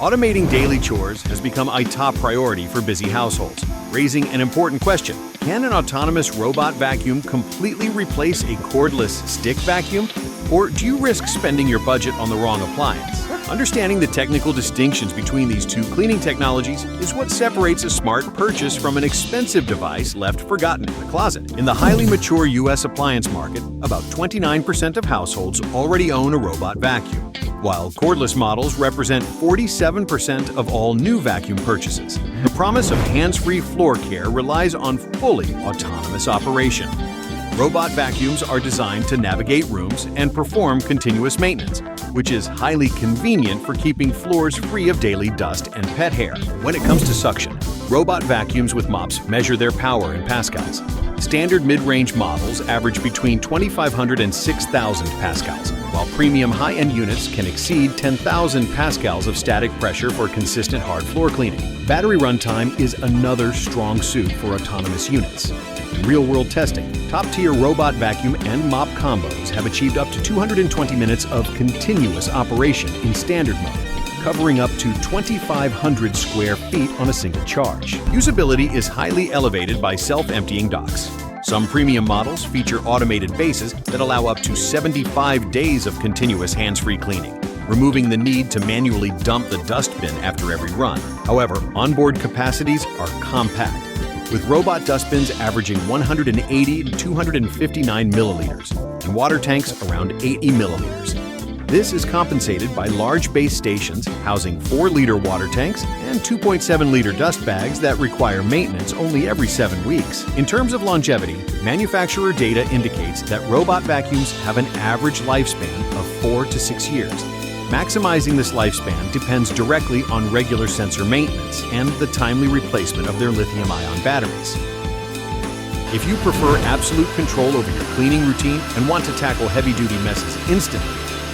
Automating daily chores has become a top priority for busy households, raising an important question. Can an autonomous robot vacuum completely replace a cordless stick vacuum? Or do you risk spending your budget on the wrong appliance? Understanding the technical distinctions between these two cleaning technologies is what separates a smart purchase from an expensive device left forgotten in the closet. In the highly mature U.S. appliance market, about 29% of households already own a robot vacuum, while cordless models represent 47% of all new vacuum purchases. The promise of hands-free floor care relies on fully autonomous operation. Robot vacuums are designed to navigate rooms and perform continuous maintenance, which is highly convenient for keeping floors free of daily dust and pet hair. When it comes to suction, robot vacuums with mops measure their power in pascals. Standard mid-range models average between 2,500 and 6,000 pascals, while premium high-end units can exceed 10,000 pascals of static pressure for consistent hard floor cleaning. Battery runtime is another strong suit for autonomous units. In real-world testing, top-tier robot vacuum and mop combos have achieved up to 220 minutes of continuous operation in standard mode, covering up to 2,500 square feet on a single charge. Usability is highly elevated by self-emptying docks. Some premium models feature automated bases that allow up to 75 days of continuous hands-free cleaning, removing the need to manually dump the dustbin after every run. However, onboard capacities are compact, with robot dustbins averaging 180 to 259 milliliters and water tanks around 80 milliliters. This is compensated by large base stations housing 4-liter water tanks and 2.7-liter dust bags that require maintenance only every 7 weeks. In terms of longevity, manufacturer data indicates that robot vacuums have an average lifespan of 4 to 6 years. Maximizing this lifespan depends directly on regular sensor maintenance and the timely replacement of their lithium-ion batteries. If you prefer absolute control over your cleaning routine and want to tackle heavy-duty messes instantly,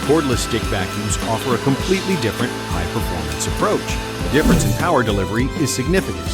cordless stick vacuums offer a completely different, high-performance approach. The difference in power delivery is significant.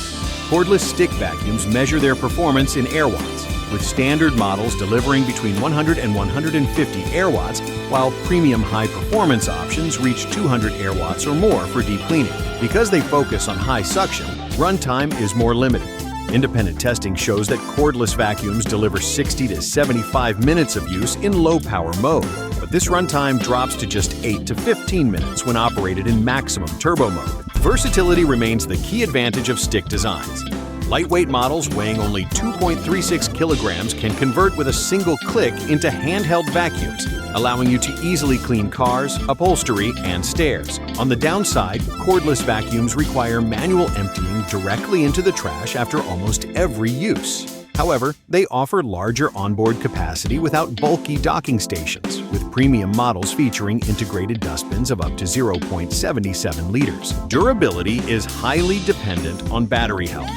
Cordless stick vacuums measure their performance in air watts, with standard models delivering between 100 and 150 air watts, while premium high-performance options reach 200 air watts or more for deep cleaning. Because they focus on high suction, runtime is more limited. Independent testing shows that cordless vacuums deliver 60 to 75 minutes of use in low-power mode, but this runtime drops to just 8 to 15 minutes when operated in maximum turbo mode. Versatility remains the key advantage of stick designs. Lightweight models weighing only 2.36 kilograms can convert with a single click into handheld vacuums, allowing you to easily clean cars, upholstery, and stairs. On the downside, cordless vacuums require manual emptying directly into the trash after almost every use. However, they offer larger onboard capacity without bulky docking stations, with premium models featuring integrated dustbins of up to 0.77 liters. Durability is highly dependent on battery health.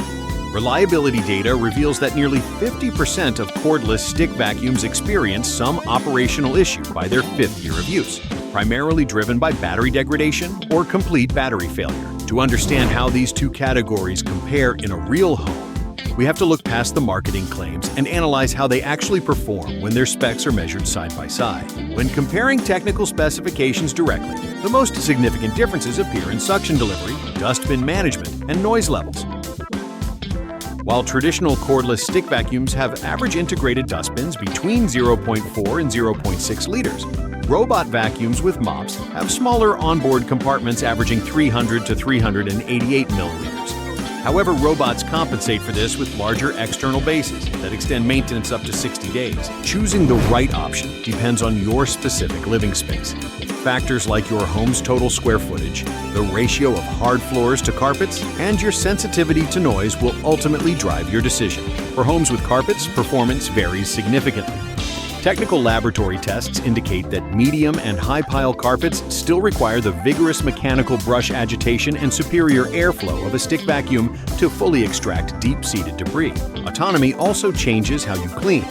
Reliability data reveals that nearly 50% of cordless stick vacuums experience some operational issue by their 5th year of use, primarily driven by battery degradation or complete battery failure. To understand how these two categories compare in a real home, we have to look past the marketing claims and analyze how they actually perform when their specs are measured side by side. When comparing technical specifications directly, the most significant differences appear in suction delivery, dustbin management, and noise levels. While traditional cordless stick vacuums have average integrated dustbins between 0.4 and 0.6 liters, robot vacuums with mops have smaller onboard compartments averaging 300 to 388 milliliters. However, robots compensate for this with larger external bases that extend maintenance up to 60 days. Choosing the right option depends on your specific living space. Factors like your home's total square footage, the ratio of hard floors to carpets, and your sensitivity to noise will ultimately drive your decision. For homes with carpets, performance varies significantly. Technical laboratory tests indicate that medium and high-pile carpets still require the vigorous mechanical brush agitation and superior airflow of a stick vacuum to fully extract deep-seated debris. Autonomy also changes how you clean.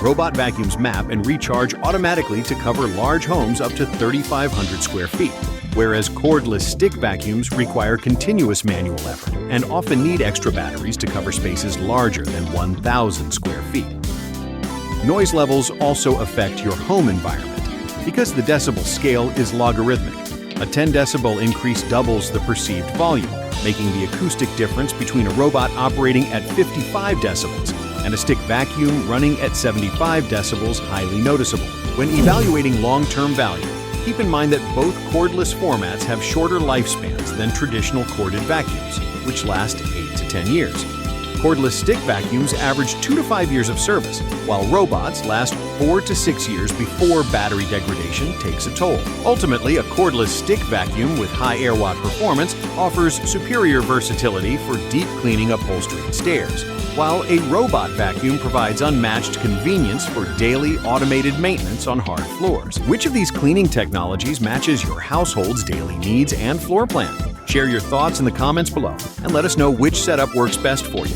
Robot vacuums map and recharge automatically to cover large homes up to 3,500 square feet, whereas cordless stick vacuums require continuous manual effort and often need extra batteries to cover spaces larger than 1,000 square feet. Noise levels also affect your home environment. Because the decibel scale is logarithmic, A 10 decibel increase doubles the perceived volume, making the acoustic difference between a robot operating at 55 decibels and a stick vacuum running at 75 decibels highly noticeable. When evaluating long-term value, keep in mind that both cordless formats have shorter lifespans than traditional corded vacuums, which last 8 to 10 years. Cordless stick vacuums average 2 to 5 years of service, while robots last 4 to 6 years before battery degradation takes a toll. Ultimately, a cordless stick vacuum with high air watt performance offers superior versatility for deep cleaning upholstery and stairs, while a robot vacuum provides unmatched convenience for daily automated maintenance on hard floors. Which of these cleaning technologies matches your household's daily needs and floor plan? Share your thoughts in the comments below and let us know which setup works best for you.